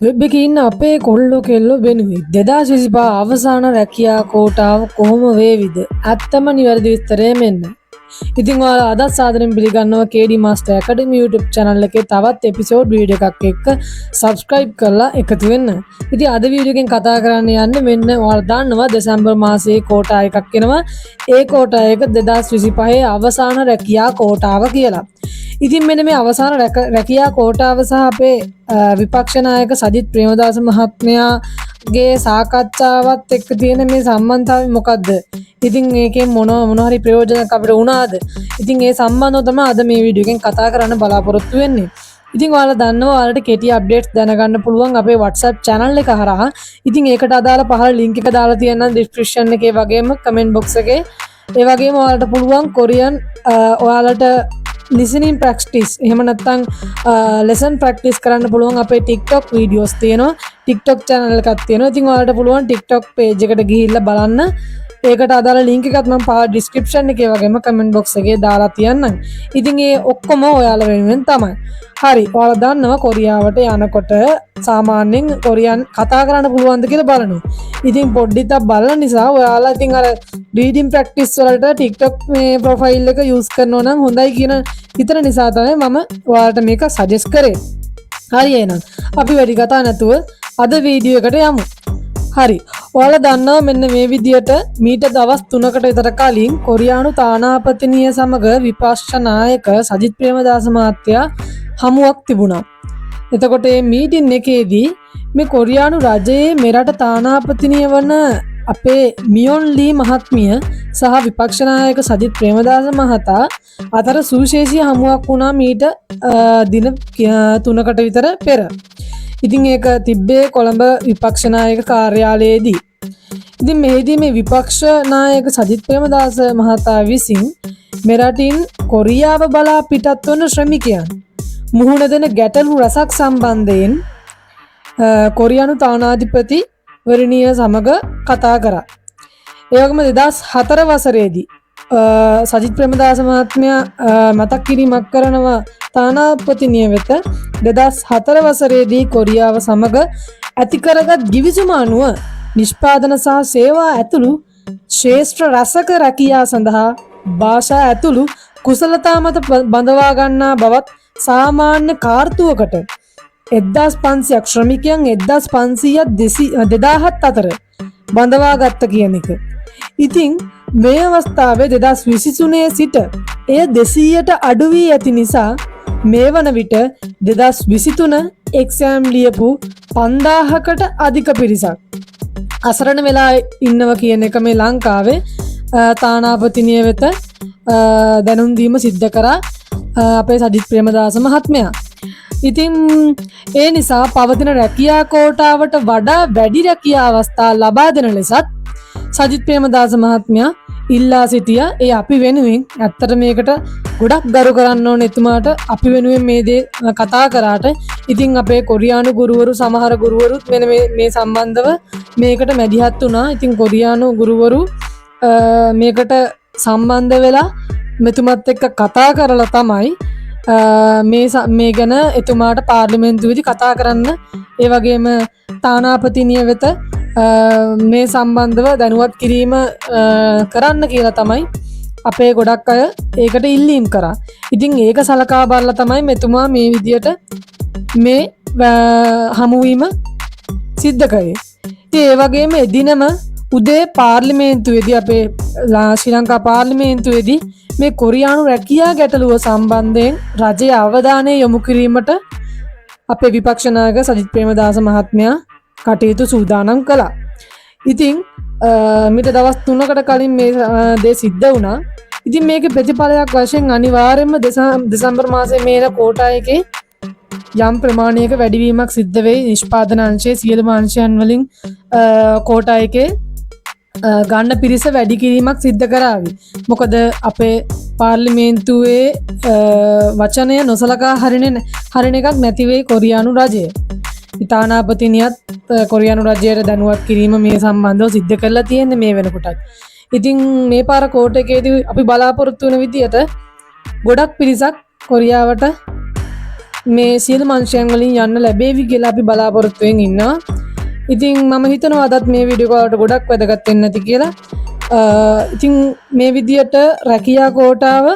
Web එකේ ඉන්න අපේ කොල්ලෝ කෙල්ලෝ වෙනුවෙක් 2025 අවසාන රැකියා කෝටාව කොහොම වේවිද? ඇත්තම නිවැරදි විස්තරය මෙන්න. ඉතින් ඔයාලා අදත් සාදරයෙන් පිළිගන්නවා KD Master Academy YouTube channel එකේ තවත් එපිසෝඩ් වීඩියෝ එකක් එක්ක subscribe කරලා එකතු වෙන්න. ඉතින් අද වීඩියෝ එකෙන් කතා කරන්න යන්නේ මෙන්න ඔයාලා දන්නවා දෙසැම්බර් මාසයේ කෝටා එකක් එනවා. ඒ කෝටා එක 2025 අවසාන රැකියා කෝටාව කියලා. ඉතින් මෙන්න මේ අවසාන රැකියා කෝටාව සහ අපේ විපක්ෂ නායක සජිත් ප්‍රේමදාස මහත්මයාගේ සාකච්ඡාවත් එක්ක තියෙන මේ සම්බන්ධතාවය මොකද්ද? ඉතින් මේකෙන් මොන හරි ප්‍රයෝජනයක් අපිට වුණාද? ඉතින් ඒ සම්බන්ධව තමයි අද මේ වීඩියෝ එකෙන් කතා කරන්න බලාපොරොත්තු වෙන්නේ. ඉතින් ඔයාලා දන්නවා ඔයාලට කෙටි අප්ඩේට්ස් දැනගන්න පුළුවන් අපේ WhatsApp channel එක හරහා. ඉතින් ඒකට අදාළ පහළ link එක දාලා තියෙනවා description එකේ වගේම comment box එකේ. ඒ වගේම ඔයාලට පුළුවන් කොරියන් ඔයාලට listening practice එහෙම නැත්නම් lesson practice කරන්න පුළුවන් අපේ TikTok videos තියෙනවා. TikTok channel එකක් තියෙනවා. ඉතින් ඔයාලට පුළුවන් TikTok page එකට ගිහිල්ලා බලන්න. ඒකට අදාළ link එකත් මම පහළ description එකේ වගේම comment box එකේ දාලා තියන්නම්. ඉතින් ඒ ඔක්කොම ඔයාලා වෙනුවෙන් තමයි. හරි. ඔයාලා දන්නවා කොරියාවට යනකොට සාමාන්‍යයෙන් කොරියන් කතා කරන්න පුළුවන්ද කියලා බලනවා. ඉතින් පොඩ්ඩක් බලන නිසා ඔයාලා ඉතින් අර reading practice වලට TikTok මේ profile එක use කරනවා නම් හොඳයි කියන හිතන නිසා තමයි මම ඔයාලට මේක suggest කරේ. හරි එහෙනම් අපි වැඩි කතා නැතුව අද වීඩියෝ එකට යමු. හරි. ඔයාලා දන්නවා මෙන්න මේ විදියට මීට දවස් 3කට විතර කලින් කොරියානු තානාපතිනිය සමග විපක්ෂ නායක සජිත් ප්‍රේමදාස මහත්තයා හමුවක් තිබුණා. එතකොට මේ මීටින් එකේදී මේ කොරියානු රජයේ මෙරට තානාපතිනිය වන අපේ මියොන් ලී මහත්මිය සහ විපක්ෂ නායක සජිත් ප්‍රේමදාස මහතා අතර සුවිශේෂී හමුවක් වුණා මීට දින 3කට විතර පෙර. ඉතින් ඒක තිබ්බේ කොළඹ විපක්ෂ නායක කාර්යාලයේදී. ඉතින් මෙහිදී මේ විපක්ෂ නායක සජිත් ප්‍රේමදාස මහතා විසින් මෙරටින් කොරියාව බලා පිටත් වන ශ්‍රමිකයන් මුහුණ දෙන ගැටලු රසක් සම්බන්ධයෙන් කොරියානු තානාධිපති වරණිය සමග කතා කරා. ඒ වගේම 2004 වසරේදී සජිත් ප්‍රේමදාස මහත්මයා මතක් කිරීමක් කරනවා තානාපතිනිය වෙත 2004 වසරේදී කොරියාව සමග ඇති කරගත් ගිවිසුම අනුව නිෂ්පාදන සහ සේවා ඇතුළු ශ්‍රේෂ්ඨ රසක රැකියා සඳහා භාෂා ඇතුළු කුසලතා මත බඳවා ගන්නා බවත් සාමාන්‍ය කාර්තුවකට 1500ක් ශ්‍රමිකයන් 1500ක් 2000 අතර බඳවා ගත්ත කියන එක. ඉතින් මේ අවස්ථාවේ 2023 සිට එය 200ට අඩු වී ඇති නිසා මේ වන විට 2023 එක්සෑම් ලියපු 5000කට අධික පිරිසක් අසරණ වෙලා ඉන්නවා කියන එක මේ ලංකාවේ තානාපතිනිය වෙත දැනුම් දීම සිද්ධ කරා අපේ සජිත් ප්‍රේමදාස මහත්මයා. ඉතින් ඒ නිසා පවතින රැකියා කෝටාවට වඩා වැඩි රැකියා අවස්ථා ලබා දෙන ලෙසත් සජිත් ප්‍රේමදාස මහත්මයා ඉල්ලා සිටියා. ඒ අපි වෙනුවෙන් ඇත්තට මේකට ගොඩක් ගරු කරන්න ඕන එතුමාට අපි වෙනුවෙන් මේ දේ කතා කරාට. ඉතින් අපේ කොරියානු ගුරුවරු සමහර ගුරුවරුත් මෙන්න මේ සම්බන්ධව මේකට මැදිහත් වුණා. ඉතින් කොරියානු ගුරුවරු මේකට සම්බන්ධ වෙලා මෙතුමත් එක්ක කතා කරලා තමයි මේ ගැන එතුමාට පාර්ලිමේන්තුවේදී කතා කරන්න ඒ වගේම තානාපතිනිය වෙත මේ සම්බන්ධව දැනුවත් කිරීම කරන්න කියලා තමයි අපේ ගොඩක් අය ඒකට ඉල්ලීම් කරා. ඉතින් ඒක සලකා බලලා තමයි මෙතුමා මේ විදියට මේ හමුවීම සිද්ධ කරේ. ඉතින් ඒ වගේම එදිනම උදේ පාර්ලිමේන්තුවේදී අපේ ශ්‍රී ලංකා පාර්ලිමේන්තුවේදී මේ කොරියානු රැකියා ගැටලුව සම්බන්ධයෙන් රජයේ අවධානය යොමු කිරීමට අපේ විපක්ෂ නායක සජිත් ප්‍රේමදාස මහත්මයා කටයුතු සූදානම් කළා. ඉතින් මීට දවස් 3කට කලින් මේ දේ සිද්ධ වුණා. ඉතින් මේකේ ප්‍රතිඵලයක් වශයෙන් අනිවාර්යයෙන්ම දෙසැම්බර් මාසයේ මේන කෝටා එකේ යම් ප්‍රමාණයක වැඩිවීමක් සිද්ධ වෙයි. නිෂ්පාදන අංශයේ සියලුම අංශයන් වලින් කෝටා එකේ ගන්න පිරිස වැඩි කිරීමක් සිද්ධ කරાવી. මොකද අපේ පාර්ලිමේන්තුවේ වචනය නොසලකා හරින එකක් නැති වෙයි කොරියානු රජය. තානාපතිනියත් කොරියානු රජයට දැනුවත් කිරීම මේ සම්බන්ධව සිද්ධ කරලා තියෙන්නේ මේ වෙනකොටත්. ඉතින් මේ පාර කෝට් එකේදී අපි බලාපොරොත්තු වෙන විදියට ගොඩක් පිරිසක් කොරියාවට මේ සියලු මංශයන් වලින් යන්න ලැබේවි කියලා අපි බලාපොරොත්තු වෙමින් ඉන්නවා. ඉතින් මම හිතනවා අදත් මේ වීඩියෝ එකකට ගොඩක් වැදගත් වෙන්න ඇති කියලා. ඉතින් මේ විදියට රැකියා කෝටාව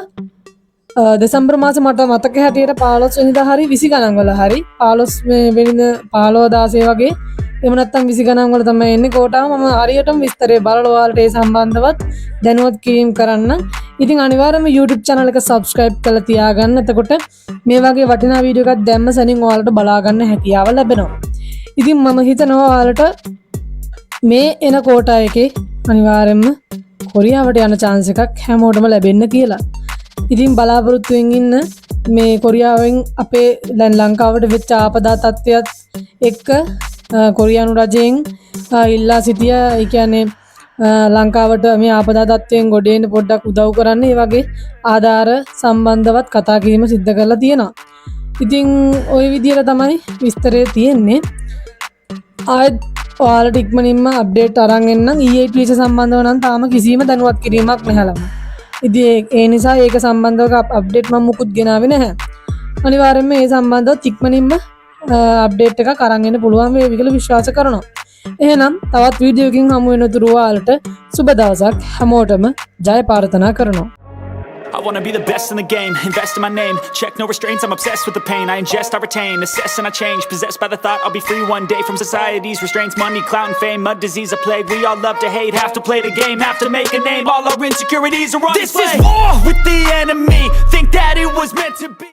දෙසැම්බර් මාසේ මට මතක හැටියට 15 වෙනිදා හරි 20 ගණන් වල හරි 15 වෙනිදා 15 16 වගේ එහෙම නැත්නම් 20 ගණන් වල තමයි එන්නේ කෝටාව. මම හරියටම විස්තරය බලලා ඔයාලට ඒ සම්බන්ධවත් දැනුවත් කිරීම කරන්න. ඉතින් අනිවාර්යයෙන්ම YouTube channel එක subscribe කරලා තියාගන්න. එතකොට මේ වගේ වටිනා වීඩියෝ එකක් දැම්ම සැනින් ඔයාලට බලා ගන්න හැකියාව ලැබෙනවා. ඉතින් මම හිතනවා ඔයාලට මේ එන කෝටා එකේ අනිවාර්යයෙන්ම කොරියාවට යන chance එකක් හැමෝටම ලැබෙන්න කියලා. ඉතින් බලාපොරොත්තු වෙමින් ඉන්න මේ කොරියාවෙන් අපේ දැන් ලංකාවට වෙච්ච ආපදා තත්ත්වයක් එක්ක කොරියානු රජයෙන් ඉල්ලා සිටිය ඒ කියන්නේ ලංකාවට මේ ආපදා තත්ත්වයෙන් ගොඩ එන්න පොඩ්ඩක් උදව් කරන්න ඒ වගේ ආධාර සම්බන්ධවත් කතා කිරීම සිද්ධ කරලා තියෙනවා. ඉතින් ওই විදිහට තමයි විස්තරය තියෙන්නේ. ආයෙත් ඔයාලට ඉක්මනින්ම අප්ඩේට් අරන් එන්නම්. EIT පීස සම්බන්ධව නම් තාම කිසිම දැනුවත් කිරීමක් නැහැලම. ඉතින් ඒ නිසා ඒක සම්බන්ධව අප්ඩේට් මම මුකුත් ගෙනාවේ නැහැ. අනිවාර්යයෙන්ම මේ සම්බන්ධව ඉක්මනින්ම අප්ඩේට් එකක් අරන් එන්න පුළුවන් වේවි කියලා විශ්වාස කරනවා. එහෙනම් තවත් වීඩියෝ එකකින් හමු වෙනතුරු ඔයාලට සුබ දවසක් හැමෝටම ජය ප්‍රාර්ථනා කරනවා. I wanna be the best in the game, invest in my name. Check no restraints, I'm obsessed with the pain. I ingest, I retain, assess and I change. Possessed by the thought I'll be free one day from society's restraints. Money, clout and fame, a disease, a plague. We all love to hate, have to play the game, have to make a name. All our insecurities are on display. This is war with the enemy, think that it was meant to be.